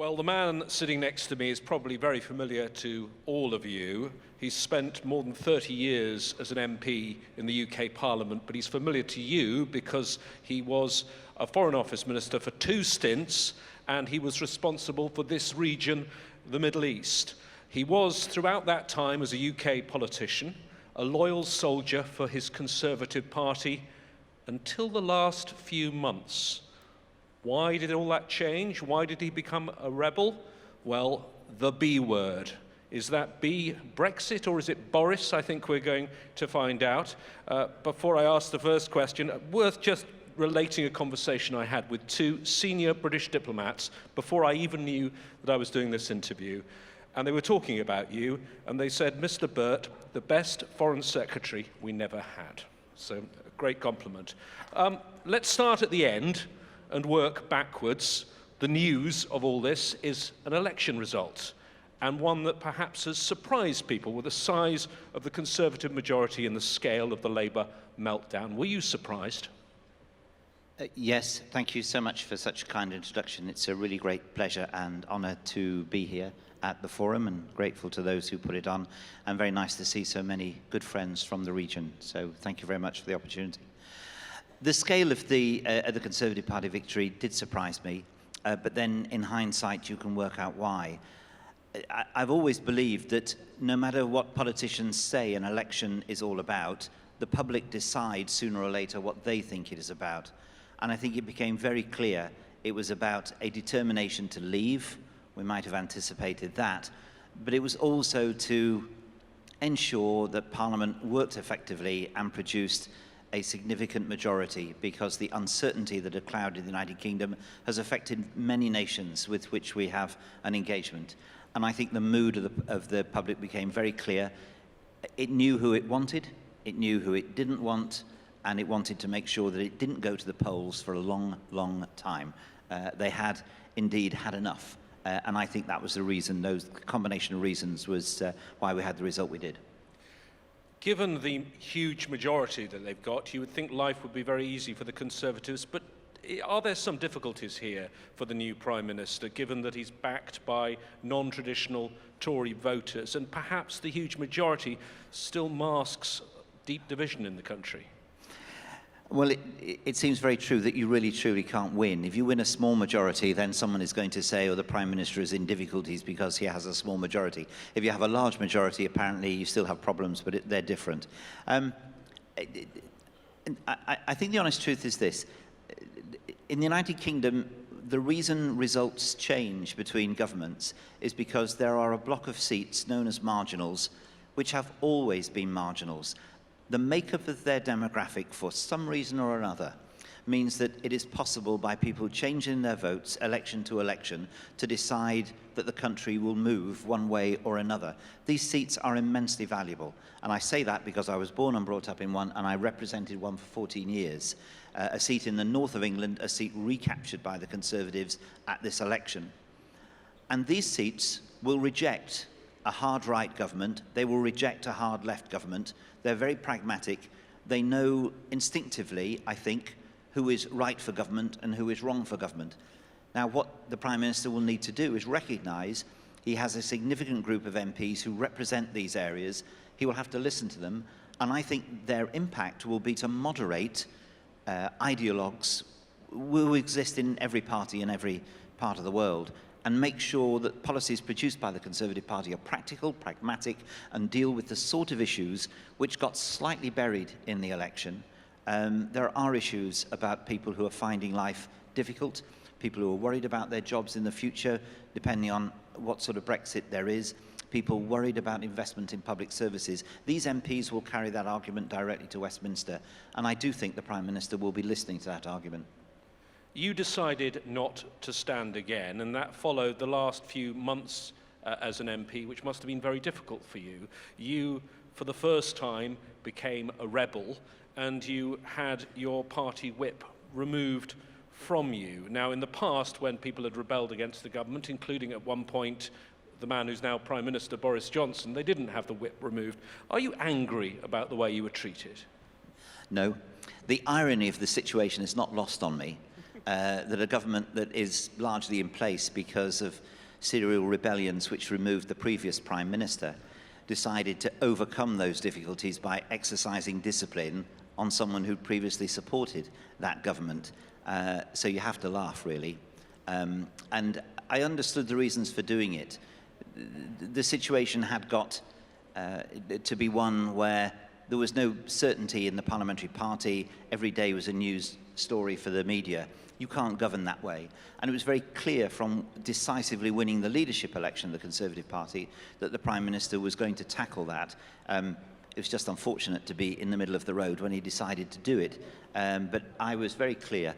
Well, the man sitting next to me is probably very familiar to all of you. He's spent more than 30 years as an MP in the UK Parliament, but he's familiar to you because he was a Foreign Office Minister for 2 stints, and he was responsible for this region, the Middle East. He was, throughout that time, as a UK politician, a loyal soldier for his Conservative Party until the last few months. Why did all that change? Why did he become a rebel? Well, the B word. Is that B Brexit or is it Boris? I think we're going to find out. Before I ask the first question, worth just relating a conversation I had with 2 senior British diplomats before I even knew that I was doing this interview. And they were talking about you, and they said, Mr. Burt, the best Foreign Secretary we never had. So, a great compliment. Let's start at the end and work backwards. The news of all this is an election result, and one that perhaps has surprised people with the size of the Conservative majority and the scale of the Labour meltdown. Were you surprised? Yes, thank you so much for such a kind introduction. It's a really great pleasure and honour to be here at the forum, and grateful to those who put it on, and very nice to see so many good friends from the region. So thank you very much for the opportunity. The scale of the Conservative Party victory did surprise me, but then in hindsight you can work out why. I've always believed that no matter what politicians say an election is all about, the public decides sooner or later what they think it is about. And I think it became very clear it was about a determination to leave. We might have anticipated that, but it was also to ensure that Parliament worked effectively and produced a significant majority, because the uncertainty that had clouded the United Kingdom has affected many nations with which we have an engagement. And I think the mood of the public became very clear. It knew who it wanted, it knew who it didn't want, and it wanted to make sure that it didn't go to the polls for a long, long time. They had indeed had enough. And I think that was the reason, those combination of reasons was why we had the result we did. Given the huge majority that they've got, you would think life would be very easy for the Conservatives, but are there some difficulties here for the new Prime Minister, given that he's backed by non-traditional Tory voters, and perhaps the huge majority still masks deep division in the country? Well, it seems very true that you really truly can't win. If you win a small majority, then someone is going to say, oh, the Prime Minister is in difficulties because he has a small majority. If you have a large majority, apparently you still have problems, but they're different. I think the honest truth is this. In the United Kingdom, the reason results change between governments is because there are a block of seats known as marginals, which have always been marginals. The makeup of their demographic, for some reason or another, means that it is possible, by people changing their votes election to election, to decide that the country will move one way or another. These seats are immensely valuable, and I say that because I was born and brought up in one, and I represented one for 14 years. A seat in the north of England, a seat recaptured by the Conservatives at this election. And these seats will reject a hard right government, they will reject a hard left government. They're very pragmatic. They know instinctively, I think, who is right for government and who is wrong for government. Now, what the Prime Minister will need to do is recognise he has a significant group of MPs who represent these areas. He will have to listen to them, and I think their impact will be to moderate ideologues who exist in every party in every part of the world, and make sure that policies produced by the Conservative Party are practical, pragmatic, and deal with the sort of issues which got slightly buried in the election. There are issues about people who are finding life difficult, people who are worried about their jobs in the future, depending on what sort of Brexit there is, people worried about investment in public services. These MPs will carry that argument directly to Westminster, and I do think the Prime Minister will be listening to that argument. You decided not to stand again, and that followed the last few months as an MP, which must have been very difficult for you. You, for the first time, became a rebel, and you had your party whip removed from you. Now, in the past, when people had rebelled against the government, including at one point the man who's now Prime Minister, Boris Johnson, they didn't have the whip removed. Are you angry about the way you were treated? No. The irony of the situation is not lost on me. that a government that is largely in place because of serial rebellions which removed the previous Prime Minister decided to overcome those difficulties by exercising discipline on someone who previously supported that government. So you have to laugh, really. And I understood the reasons for doing it. The situation had got to be one where there was no certainty in the parliamentary party. Every day was a news story for the media. You can't govern that way. And it was very clear from decisively winning the leadership election of the Conservative Party that the Prime Minister was going to tackle that. It was just unfortunate to be in the middle of the road when he decided to do it. But I was very clear.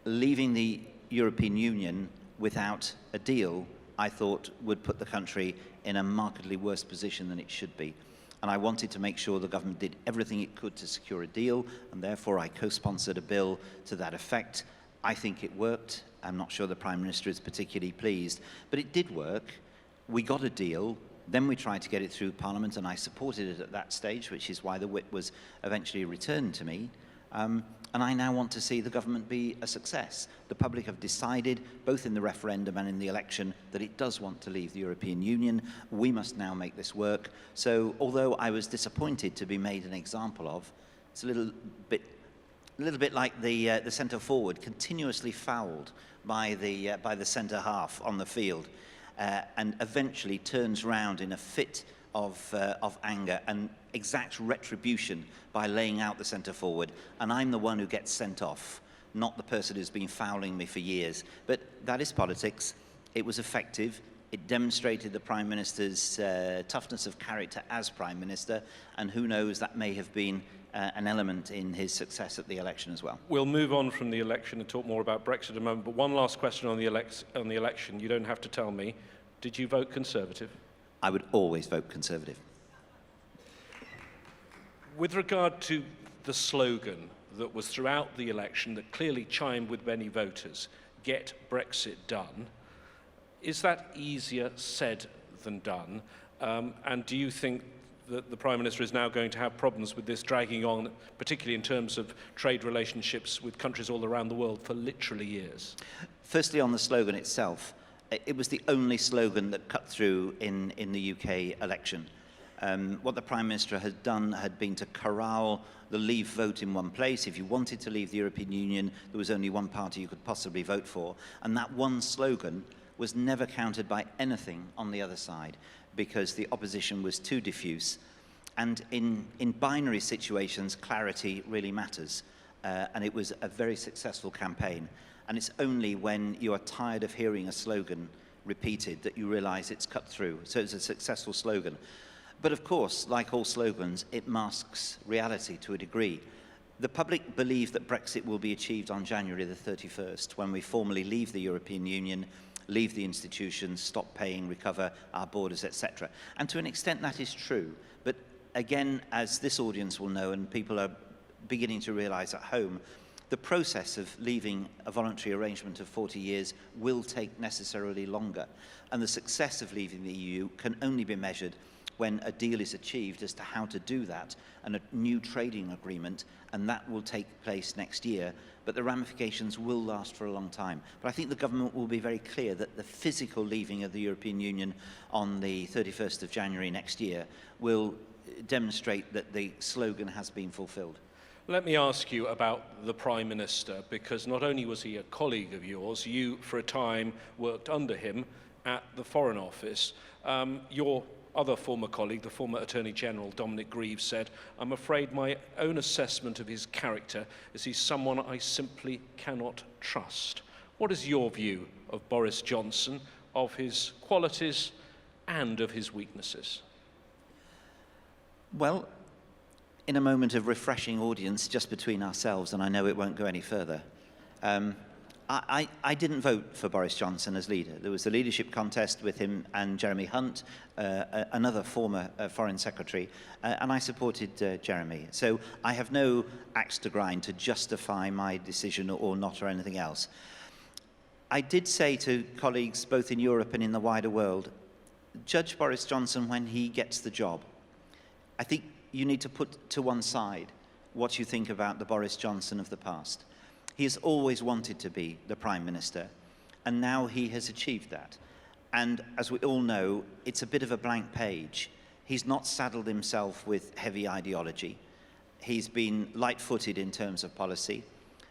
Leaving the European Union without a deal, I thought, would put the country in a markedly worse position than it should be. And I wanted to make sure the government did everything it could to secure a deal, and therefore I co-sponsored a bill to that effect. I think it worked. I'm not sure the Prime Minister is particularly pleased, but it did work. We got a deal. Then we tried to get it through Parliament, and I supported it at that stage, which is why the whip was eventually returned to me. And I now want to see the government be a success. The public have decided, both in the referendum and in the election, that it does want to leave the European Union. We must now make this work. So, although I was disappointed to be made an example of, it's a little bit like the centre forward, continuously fouled by the centre half on the field, and eventually turns round in a fit of anger and exacts retribution by laying out the centre forward, and I'm the one who gets sent off, not the person who's been fouling me for years. But that is politics. It was effective. It demonstrated the Prime Minister's toughness of character as Prime Minister, and who knows, that may have been an element in his success at the election as well. We'll move on from the election and talk more about Brexit in a moment, but one last question on the election. You don't have to tell me. Did you vote Conservative? I would always vote Conservative. With regard to the slogan that was throughout the election that clearly chimed with many voters, "Get Brexit done," is that easier said than done? And do you think that the Prime Minister is now going to have problems with this dragging on, particularly in terms of trade relationships with countries all around the world, for literally years? Firstly, on the slogan itself, it was the only slogan that cut through in the UK election. What the Prime Minister had done had been to corral the leave vote in one place. If you wanted to leave the European Union, there was only one party you could possibly vote for. And that one slogan was never countered by anything on the other side, because the opposition was too diffuse. And in binary situations, clarity really matters. And it was a very successful campaign. And it's only when you are tired of hearing a slogan repeated that you realize it's cut through. So it's a successful slogan. But of course, like all slogans, it masks reality to a degree. The public believe that Brexit will be achieved on January the 31st, when we formally leave the European Union, leave the institutions, stop paying, recover our borders, etc. And to an extent that is true. But again, as this audience will know, and people are beginning to realize at home, the process of leaving a voluntary arrangement of 40 years will take necessarily longer. And the success of leaving the EU can only be measured when a deal is achieved as to how to do that, and a new trading agreement, and that will take place next year. But the ramifications will last for a long time. But I think the government will be very clear that the physical leaving of the European Union on the 31st of January next year will demonstrate that the slogan has been fulfilled. Let me ask you about the Prime Minister, because not only was he a colleague of yours, you, for a time, worked under him at the Foreign Office. Your other former colleague, the former Attorney General, Dominic Grieve, said, "I'm afraid my own assessment of his character is he's someone I simply cannot trust." What is your view of Boris Johnson, of his qualities and of his weaknesses? Well, in a moment of refreshing audience just between ourselves, and I know it won't go any further, I didn't vote for Boris Johnson as leader. There was a leadership contest with him and Jeremy Hunt, another former Foreign Secretary, and I supported Jeremy. So I have no axe to grind to justify my decision or not or anything else. I did say to colleagues both in Europe and in the wider world, judge Boris Johnson when he gets the job. I think you need to put to one side what you think about the Boris Johnson of the past. He has always wanted to be the Prime Minister, and now he has achieved that. And as we all know, it's a bit of a blank page. He's not saddled himself with heavy ideology. He's been light-footed in terms of policy,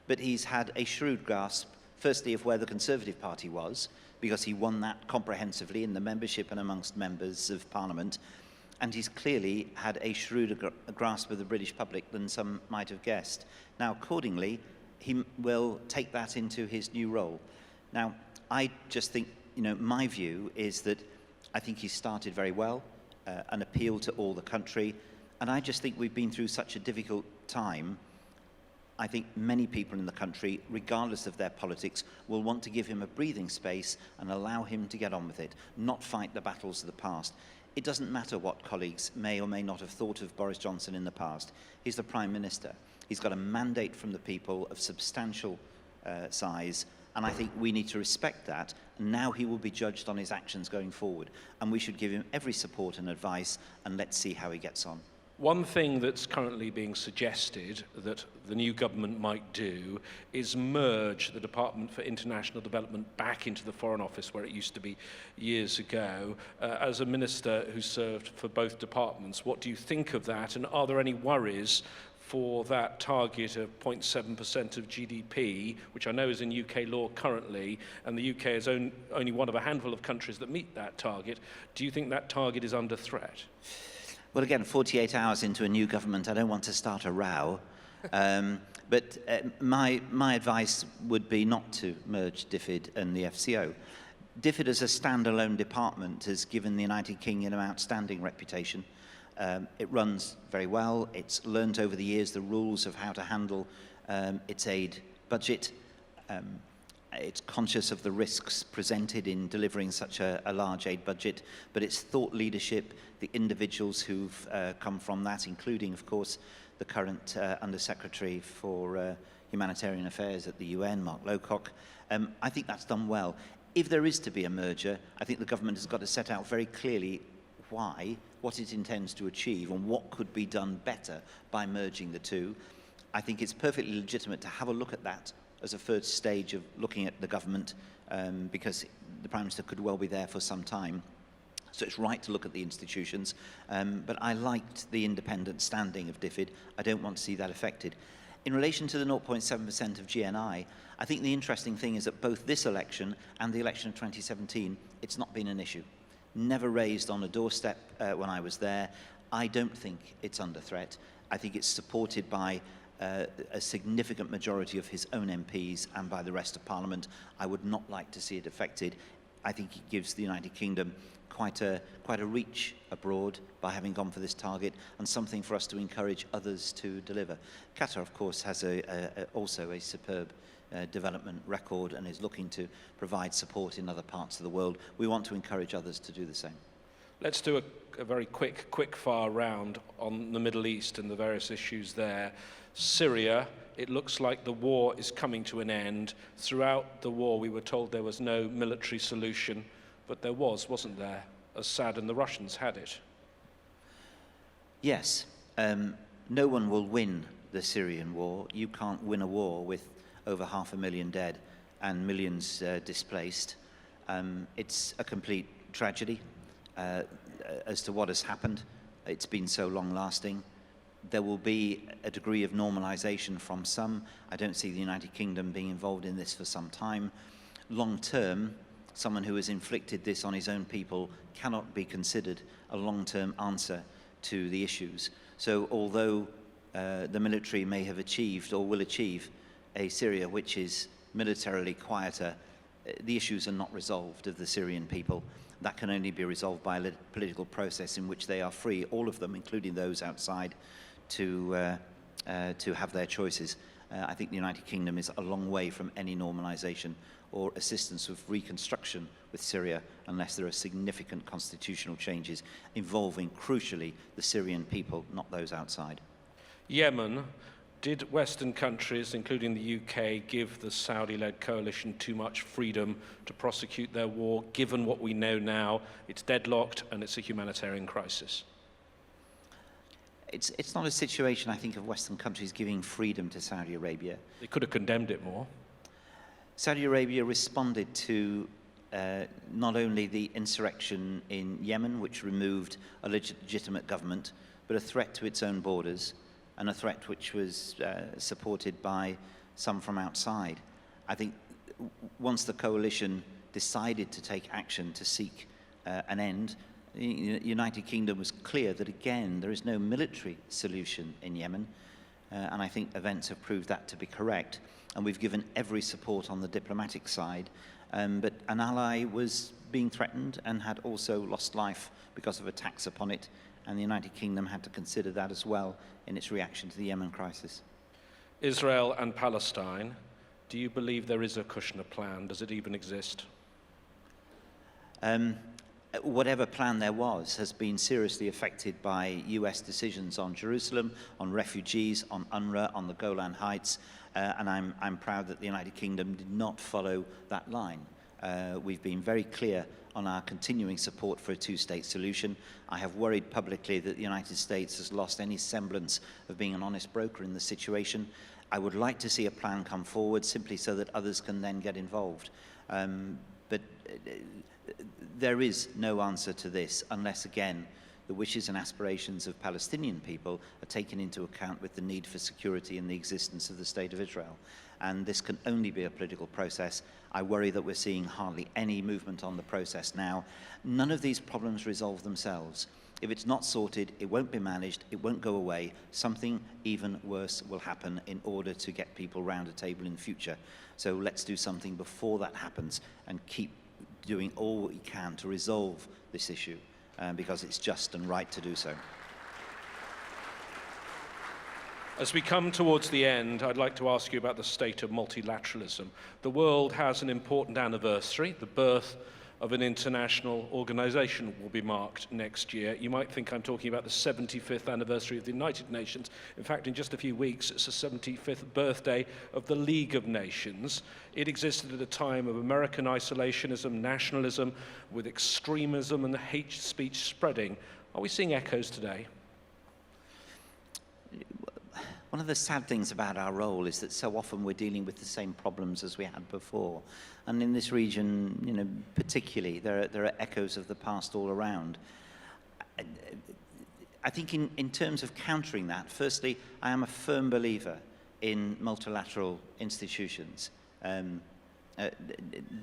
but he's had a shrewd grasp, firstly, of where the Conservative Party was, because he won that comprehensively in the membership and amongst members of Parliament, and he's clearly had a shrewder grasp of the British public than some might have guessed. Now, accordingly, he will take that into his new role. Now, I just think, my view is that I think he started very well, an appeal to all the country, and I just think we've been through such a difficult time. I think many people in the country, regardless of their politics, will want to give him a breathing space and allow him to get on with it, not fight the battles of the past. It doesn't matter what colleagues may or may not have thought of Boris Johnson in the past. He's the Prime Minister. He's got a mandate from the people of substantial size, and I think we need to respect that. Now he will be judged on his actions going forward, and we should give him every support and advice, and let's see how he gets on. One thing that's currently being suggested that the new government might do is merge the Department for International Development back into the Foreign Office, where it used to be years ago. As a minister who served for both departments, what do you think of that? And are there any worries for that target of 0.7% of GDP, which I know is in UK law currently, and the UK is only one of a handful of countries that meet that target? Do you think that target is under threat? Well, again, 48 hours into a new government, I don't want to start a row. But my advice would be not to merge DFID and the FCO. DFID as a standalone department has given the United Kingdom an outstanding reputation. It runs very well. It's learnt over the years the rules of how to handle its aid budget. It's conscious of the risks presented in delivering such a large aid budget, but its thought leadership, the individuals who've come from that, including, of course, the current Under-Secretary for Humanitarian Affairs at the UN, Mark Lowcock, I think that's done well. If there is to be a merger, I think the government has got to set out very clearly why, what it intends to achieve, and what could be done better by merging the two. I think it's perfectly legitimate to have a look at that as a first stage of looking at the government, because the Prime Minister could well be there for some time. So it's right to look at the institutions, but I liked the independent standing of DFID. I don't want to see that affected. In relation to the 0.7% of GNI, I think the interesting thing is that both this election and the election of 2017, it's not been an issue. Never raised on a doorstep when I was there. I don't think it's under threat. I think it's supported by a significant majority of his own MPs and by the rest of Parliament. I would not like to see it affected. I think it gives the United Kingdom quite a reach abroad by having gone for this target, and something for us to encourage others to deliver. Qatar, of course, has also a superb development record and is looking to provide support in other parts of the world. We want to encourage others to do the same. Let's do a very quick fire round on the Middle East and the various issues there. Syria, it looks like the war is coming to an end. Throughout the war, we were told there was no military solution, but there was, wasn't there? Assad and the Russians had it. Yes. No one will win the Syrian war. You can't win a war with over 500,000 dead and millions displaced. It's a complete tragedy as to what has happened. It's been so long-lasting. There will be a degree of normalization from some. I don't see the United Kingdom being involved in this for some time. Long-term, someone who has inflicted this on his own people cannot be considered a long-term answer to the issues. So although the military may have achieved or will achieve a Syria which is militarily quieter, the issues are not resolved of the Syrian people. That can only be resolved by a political process in which they are free, all of them, including those outside, to have their choices. I think the United Kingdom is a long way from any normalization or assistance with reconstruction with Syria unless there are significant constitutional changes involving, crucially, the Syrian people, not those outside. Yemen, did Western countries, including the UK, give the Saudi-led coalition too much freedom to prosecute their war, given what we know now? It's deadlocked and it's a humanitarian crisis. It's not a situation, I think, of Western countries giving freedom to Saudi Arabia. They could have condemned it more. Saudi Arabia responded to not only the insurrection in Yemen, which removed a legitimate government, but a threat to its own borders, and a threat which was supported by some from outside. I think once the coalition decided to take action to seek an end, the United Kingdom was clear that, again, there is no military solution in Yemen, and I think events have proved that to be correct. And we've given every support on the diplomatic side, but an ally was being threatened and had also lost life because of attacks upon it, and the United Kingdom had to consider that as well in its reaction to the Yemen crisis. Israel and Palestine, do you believe there is a Kushner plan? Does it even exist? Whatever plan there was has been seriously affected by US decisions on Jerusalem, on refugees, on UNRWA, on the Golan Heights, and I'm proud that the United Kingdom did not follow that line. We've been very clear on our continuing support for a two-state solution. I have worried publicly that the United States has lost any semblance of being an honest broker in the situation. I would like to see a plan come forward simply so that others can then get involved. But there is no answer to this unless, again, the wishes and aspirations of Palestinian people are taken into account with the need for security and the existence of the State of Israel. And this can only be a political process. I worry that we're seeing hardly any movement on the process now. None of these problems resolve themselves. If it's not sorted, it won't be managed, it won't go away. Something even worse will happen in order to get people round a table in future. So let's do something before that happens and keep doing all we can to resolve this issue, because it's just and right to do so. As we come towards the end, I'd like to ask you about the state of multilateralism. The world has an important anniversary. The birth of an international organization will be marked next year. You might think I'm talking about the 75th anniversary of the United Nations. In fact, in just a few weeks, it's the 75th birthday of the League of Nations. It existed at a time of American isolationism, nationalism, with extremism and hate speech spreading. Are we seeing echoes today? One of the sad things about our role is that so often we're dealing with the same problems as we had before. And in this region, particularly, there are echoes of the past all around. I think in terms of countering that, firstly, I am a firm believer in multilateral institutions. The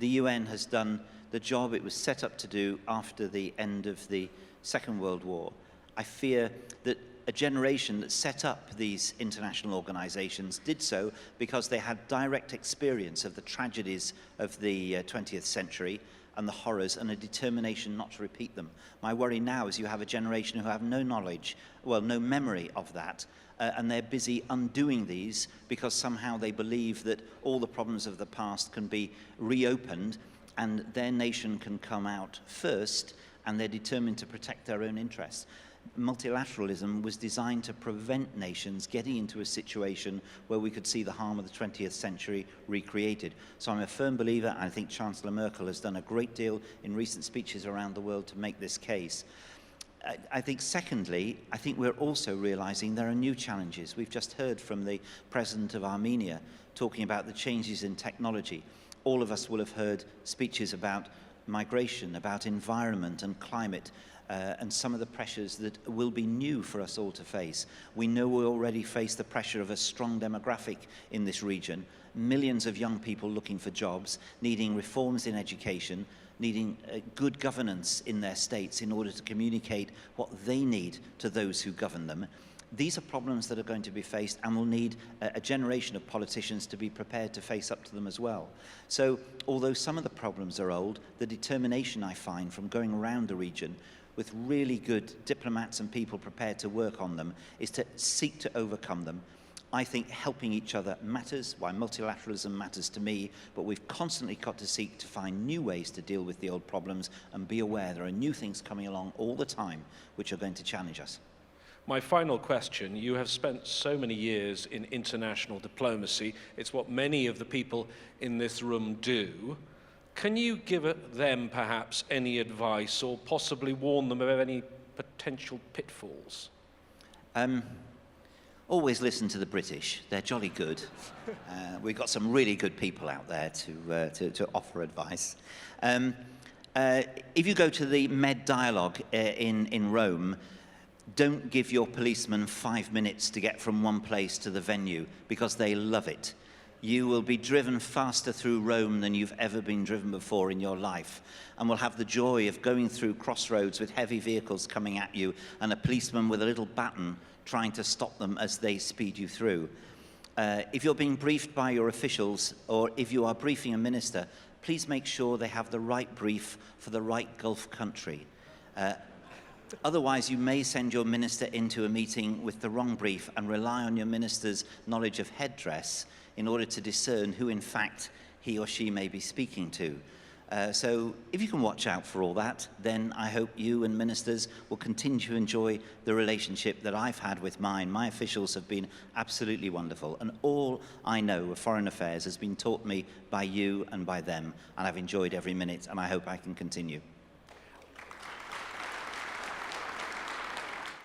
UN has done the job it was set up to do after the end of the Second World War. I fear that a generation that set up these international organizations did so because they had direct experience of the tragedies of the 20th century and the horrors, and a determination not to repeat them. My worry now is you have a generation who have no knowledge, well, no memory of that, and they're busy undoing these because somehow they believe that all the problems of the past can be reopened and their nation can come out first, and they're determined to protect their own interests. Multilateralism was designed to prevent nations getting into a situation where we could see the harm of the 20th century recreated. So I'm a firm believer, and I think Chancellor Merkel has done a great deal in recent speeches around the world to make this case. I think, secondly, I think we're also realizing there are new challenges. We've just heard from the President of Armenia talking about the changes in technology. All of us will have heard speeches about migration, about environment and climate, and some of the pressures that will be new for us all to face. We know we already face the pressure of a strong demographic in this region, millions of young people looking for jobs, needing reforms in education, needing good governance in their states in order to communicate what they need to those who govern them. These are problems that are going to be faced, and will need a generation of politicians to be prepared to face up to them as well. So, although some of the problems are old, the determination I find from going around the region with really good diplomats and people prepared to work on them is to seek to overcome them. I think helping each other matters, why multilateralism matters to me, but we've constantly got to seek to find new ways to deal with the old problems and be aware there are new things coming along all the time which are going to challenge us. My final question, you have spent so many years in international diplomacy. It's what many of the people in this room do. Can you give them perhaps any advice or possibly warn them of any potential pitfalls? Always listen to the British. They're jolly good. We've got some really good people out there to offer advice. If you go to the Med Dialogue in Rome, don't give your policeman 5 minutes to get from one place to the venue, because they love it. You will be driven faster through Rome than you've ever been driven before in your life, and will have the joy of going through crossroads with heavy vehicles coming at you and a policeman with a little baton trying to stop them as they speed you through. If you're being briefed by your officials, or if you are briefing a minister, please make sure they have the right brief for the right Gulf country. Otherwise, you may send your minister into a meeting with the wrong brief and rely on your minister's knowledge of headdress in order to discern who, in fact, he or she may be speaking to. So if you can watch out for all that, then I hope you and ministers will continue to enjoy the relationship that I've had with mine. My officials have been absolutely wonderful, and all I know of foreign affairs has been taught me by you and by them, and I've enjoyed every minute, and I hope I can continue.